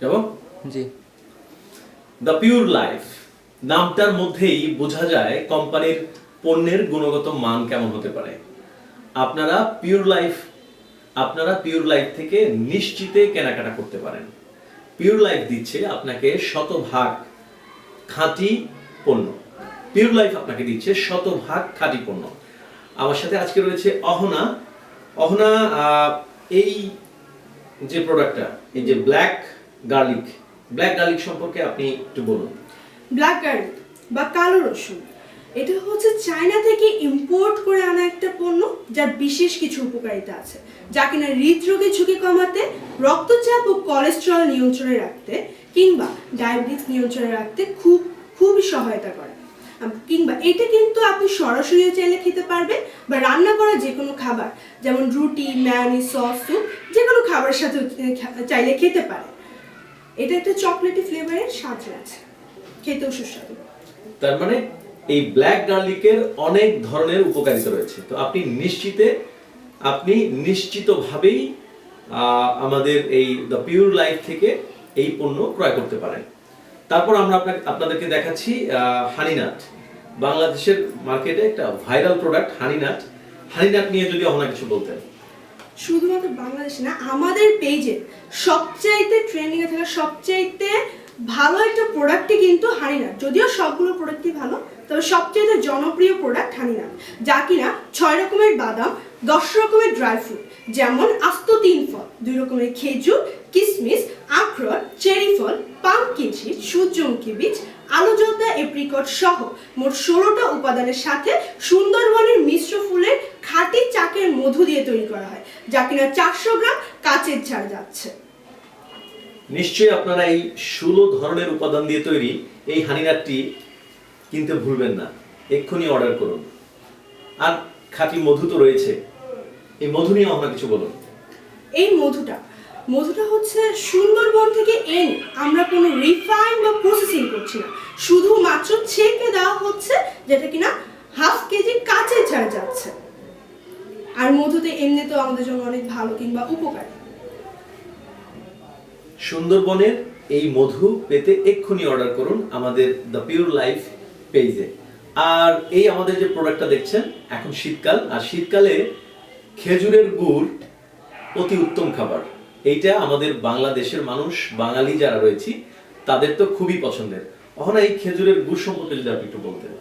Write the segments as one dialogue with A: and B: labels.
A: যাব
B: জি।
A: The pure life নামটার মধ্যেই বোঝা যায় কোম্পানির পণ্যের গুণগত মান কেমন হতে পারে। আপনারা পিওর লাইফ থেকে নিশ্চিতে কেনাকাটা করতে পারেন। পিওর লাইফ দিচ্ছে আপনাকে শতভাগ খাঁটি পণ্য। পিওর লাইফ আপনাকে দিচ্ছে শতভাগ খাঁটি পণ্য। আমার সাথে আজকে রয়েছে অহনা। অহনা, এই যে প্রোডাক্টটা, এই যে ব্ল্যাক গার্লিক সম্পর্কে আপনি একটু বলুন।
C: ব্ল্যাক গার্লিক বা কালো রসুন, এটা হচ্ছে চায়না থেকে ইম্পোর্ট করে আনা একটা পণ্য, যার বিশেষ কিছু উপকারিতা আছে, যা কিনা হৃদরোগের ঝুঁকি কমাতে, রক্তচাপ ও কোলেস্টেরল নিয়ন্ত্রণে রাখতে কিংবা ডায়াবেটিস নিয়ন্ত্রণে রাখতে খুবই সহায়তা করে। কিংবা এটা কিন্তু আপনি সরাসরি চাইলে খেতে পারবেন, বা রান্না করা যে কোনো খাবার, যেমন রুটি, মেয়োনিজ, সস, স্যুপ, যে কোনো খাবারের সাথে চাইলে খেতে পারে। এটা একটা চকলেটি ফ্লেভারের স্বাদ আছে, খেতেও সুস্বাদু।
A: তার মানে এই ব্ল্যাক গার্লিকের অনেক ধরনের উপকারিতা রয়েছে। তো আপনি নিশ্চিতভাবেই আমাদের এই দ্য পিওর লাইফ থেকে এই পণ্য ক্রয় করতে পারেন। তারপর আমরা আপনাদেরকে দেখাচ্ছি হানিনাট। বাংলাদেশের মার্কেটে একটা ভাইরাল প্রোডাক্ট হানিনাট নিয়ে যদি অহনা কিছু বলতেন।
C: শুধুমাত্র বাংলাদেশে না, আমাদের পেজে সবচাইতে ট্রেন্ডিং এ থাকা সবচাইতে ভালো একটা প্রোডাক্টই কিন্তু হানিনাট। যদিও সবগুলো প্রোডাক্টই ভালো, তবে সবচাইতে জনপ্রিয় প্রোডাক্ট হানিনাট, যা কিনা 6 রকমের বাদাম, 10 রকমের ড্রাই ফ্রুট, যেমন আস্ত 3 ফল, 2 রকমের খেজুর, কিশমিশ, আখরোট, চেরি ফল, পাম্পকিন সিড, সূর্যমুখী বীজ, আলু জর্দা, এপ্রিকট সহ মোট 16টা উপাদানের সাথে সুন্দরবনের মিশ্র ফুলের খাঁটি চাকের মধু দিয়ে তৈরি করা হয়, যা কিনা 400 গ্রাম কাচের ঝাড় যাচ্ছে।
A: নিশ্চয়ই আপনারা এই 16 ধরনের উপাদান দিয়ে তৈরি এই হানিনাটটি কিনতে ভুলবেন না, এক্ষুনি অর্ডার করুন। আর খাঁটি মধু তো রয়েছে, এই মধু নিয়ে আমরা কিছু বলুন।
C: এই মধুটা হচ্ছে সুন্দরবন থেকে এনে আমরা কোনো রিফাইন বা প্রসেসিং করছি না, শুধুমাত্র ছেঁকে দেওয়া হচ্ছে, যেটা কিনা ½ কেজি কাঁচের ঝাড় যাচ্ছে। আর মধুতে এমনিতেও আমাদের জন্য অনেক ভালো কিংবা উপকারী।
A: সুন্দরবনের এই মধু পেতে এক্ষুনি অর্ডার করুন আমাদের দ্য পিওর লাইফ পেজে। আর এই আমাদের যে প্রোডাক্টটা দেখছেন, এখন শীতকাল, আর শীতকালে খেজুরের গুড় অতি উত্তম খাবার। এইটা আমাদের বাংলাদেশের মানুষ, বাঙালি যারা রয়েছি, তাদের তো খুবই পছন্দের। অহনা, এই খেজুরের গুড় সম্পর্কে যদি আপনি একটু বলতেন।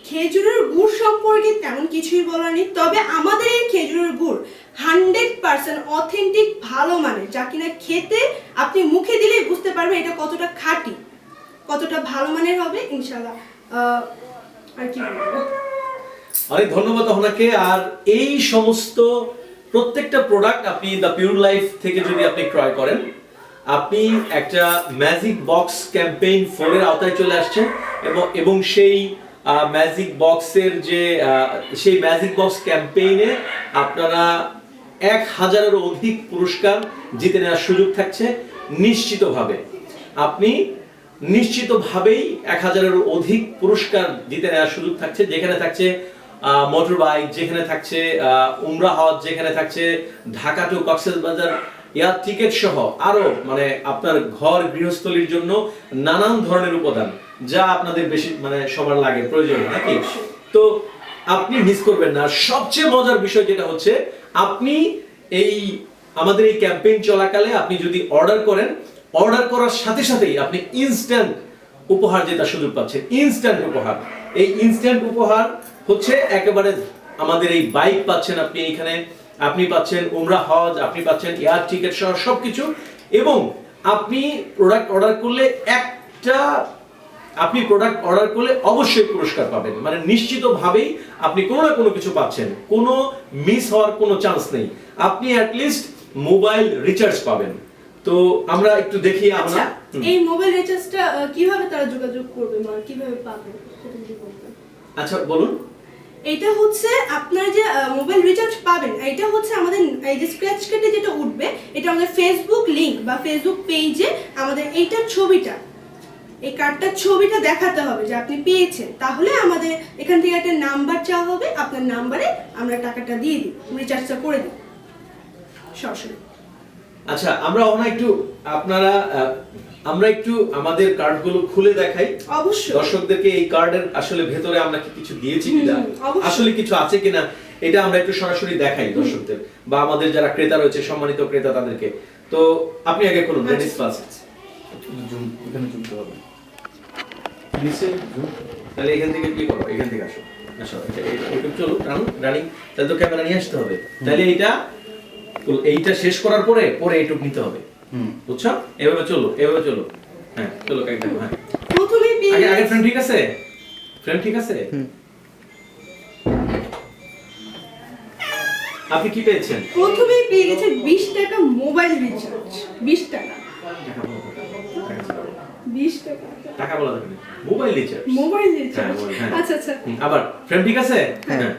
C: খেজুরের গুড় সম্পর্কে তেমন কিছুই বলার নেই, তবে আমাদের এই খেজুরের গুড় 100% অথেন্টিক ভালো মানের, যা কিনা খেতে আপনি মুখে দিলেই বুঝতে পারবেন এটা কতটা খাঁটি, কতটা ভালো মানের হবে ইনশাআল্লাহ। আর কি বলবো,
A: অনেক ধন্যবাদ আপনাকে। আর এই সমস্ত প্রত্যেকটা প্রোডাক্ট আপনি দ্য পিওর লাইফ থেকে যদি আপনি ক্রয় করেন, আপনি একটা ম্যাজিক বক্স ক্যাম্পেইন 4 এর আওতায় চলে আসছেন, এবং সেই ম্যাজিক বক্স ক্যাম্পেইনে আপনারা 1000-এরও অধিক পুরস্কার জিতে নেওয়ার সুযোগ থাকছে। নিশ্চিতভাবেই 1000-এরও অধিক পুরস্কার জিতে নেওয়ার সুযোগ থাকছে, যেখানে থাকছে মোটর বাইক, যেখানে থাকছে উমরা হজ, যেখানে থাকছে Dhaka to Cox's Bazar air ticket সহ আরো আপনার ঘর গৃহস্থলীর জন্য নানান ধরনের উপাদান, যা আপনাদের বেশি সবার লাগে, প্রয়োজন নাকি। তো আপনি মিস করবেন না। সবচেয়ে মজার বিষয় যেটা হচ্ছে, আপনি আমাদের এই ক্যাম্পেইন চলাকালে আপনি যদি অর্ডার করার সাথে সাথেই আপনি ইনস্ট্যান্ট উপহার যেটা সুযোগ পাচ্ছেন। ইনস্ট্যান্ট উপহার, এই ইনস্ট্যান্ট উপহার হচ্ছে একেবারে আমাদের এই বাইক পাচ্ছেন আপনি এইখানে, আপনি পাচ্ছেন উমরা হজ, আপনি পাচ্ছেন এয়ার টিকেট সহ সবকিছু। এবং আপনি প্রোডাক্ট অর্ডার করলে অবশ্যই পুরস্কার পাবেন, নিশ্চিতভাবেই আপনি কোনো না কোনো কিছু পাচ্ছেন, কোনো মিস হওয়ার কোনো চান্স নেই। আপনি অ্যাটলিস্ট মোবাইল রিচার্জ পাবেন। তো আমরা একটু দেখি। আমরা
C: এই মোবাইল রিচার্জটা কিভাবে তারা যোগাযোগ করবে, মানে কিভাবে পাবে,
A: আচ্ছা বলুন।
C: এটা হচ্ছে আপনার যে মোবাইল রিচার্জ পাবেন, এটা হচ্ছে আমাদের এই যে স্ক্র্যাচ কার্ডে যেটা উঠবে, এটা আমাদের ফেসবুক লিংক বা ফেসবুক পেজে আমাদের এইটার ছবিটা, এই কার্ডটার ছবিটা দেখাতে হবে যে আপনি পেয়েছেন। তাহলে আমাদের এখান থেকে একটা নাম্বার চাওয়া হবে, আপনার নাম্বারে আমরা টাকাটা দিয়ে দিই, রিচার্জটা করে দিই সরাসরি।
A: আচ্ছা আমরা একটু আপনারা আমরা একটু আমাদের কার্ডগুলো খুলে দেখাই
C: অবশ্যই।
A: দর্শকদেরকে এই কার্ডের আসলে ভেতরে আমরা কি কিছু দিয়েছি কিনা,
C: অবশ্যই।
A: আসলে কিছু আছে কিনা এটা আমরা একটু সরাসরি দেখাই দর্শকদের বা আমাদের যারা ক্রেতা রয়েছে সম্মানিত ক্রেতা তাদেরকে। তো আপনি আগে খুলুন, লেডিস ফার্স্ট।
B: এখানে চলতে হবে।
A: নিচে তাহলে এখান থেকে কি করো, এখান থেকে আসো আসো একটু চলো রানিং, তাহলে তো ক্যামেরা নিয়ে আসতে হবে। তাহলে এইটা শেষ করার পরে এইটুক নিতে হবে, বুঝছো? এভাবে চলো, এভাবে চলো। হ্যাঁ চলো কাই দেখো। হ্যাঁ
C: প্রথমেই পেয়ে
A: আগে
C: গেছি
A: ফ্রেন্ড ঠিক আছে, ফ্রেন্ড ঠিক আছে। আপনি কি পেয়েছেন?
C: প্রথমেই পেয়ে গেছে 20 টাকা মোবাইল রিচার্জ। 20 টাকা, 20 টাকা
A: টাকা বলা যাবে না, মোবাইল রিচার্জ।
C: Mobile recharge.
A: হ্যাঁ, মোবাইল, হ্যাঁ।
C: আচ্ছা আচ্ছা,
A: আবার ফ্রেন্ড ঠিক আছে। হ্যাঁ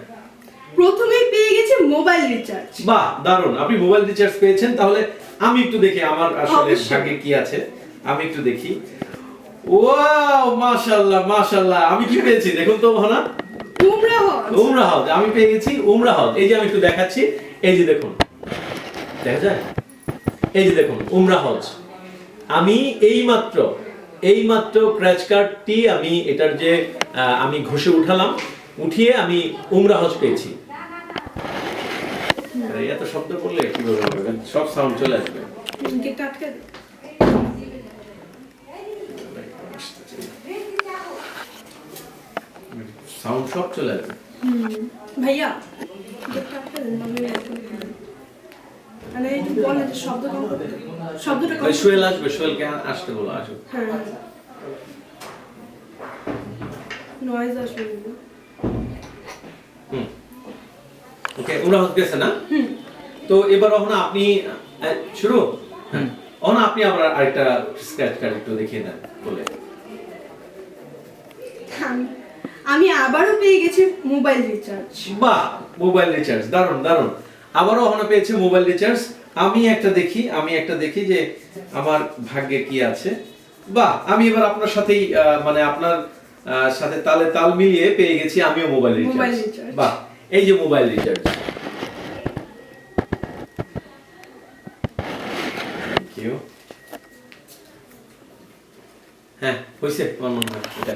C: প্রথমেই পেয়ে গেছে মোবাইল রিচার্জ।
A: বাহ দারুন, আপনি মোবাইল রিচার্জ পেয়েছেন। তাহলে আমি একটু দেখি আমার আসলে
C: অবশ্যই।
A: ভাগ্যে কি আছে, আমি একটু দেখি। ওয়াও মাশাআল্লাহ মাশাআল্লাহ, আমি কি পেয়েছি দেখুন তো ভানা।
C: উমরা হজ।
A: উমরা হজ আমি পেয়ে গেছি, উমরা হজ। এই যে আমি একটু দেখাচ্ছি, এই যে দেখুন, দেখা যায়, এই যে দেখুন উমরা হজ। আমি এইমাত্র ক্র্যাচ কার্ডটি আমি এটার যে আমি ঘষে উঠালাম, উঠিয়ে আমি উমরা হজ পেয়েছি। আরে এত শব্দ করলে কিভাবে হবে, সব সাউন্ড চলে আসবে।
C: গেটটা আটকে দে।
A: সাউন্ড সব চলে আসবে।
C: ভাইয়া গেটটা আটকে দেন, মানে এই যে বলে যে শব্দ কম করতে। শব্দটা কম।
A: ভাই সোহেল আসবে, সোহেলকে আসতে বলো, আসো।
C: হ্যাঁ নয়েজ আসবে।
A: ওকে উমরা হজ গেছে না? তো এবার আপনি শুরু। হ্যাঁ আপনি আবার আরেকটা স্ক্র্যাচ কার্ড একটু দেখিয়ে দেন বলে।
C: আমি আবারও পেয়ে গেছি মোবাইল রিচার্জ।
A: বাহ মোবাইল রিচার্জ, দারুন দারুন। আবারও পেয়েছে মোবাইল রিচার্জ। আমি একটা দেখি যে আমার ভাগ্যে কি আছে। বাহ আমি এবার আপনার সাথেই মানে আপনার সাথে তালে তাল মিলিয়ে পেয়ে গেছি আমিও মোবাইল রিচার্জ। বাহ এই যে মোবাইল রিচার্জ। Thank you. হ্যাঁ হইছে আমার মনে হয় এটা।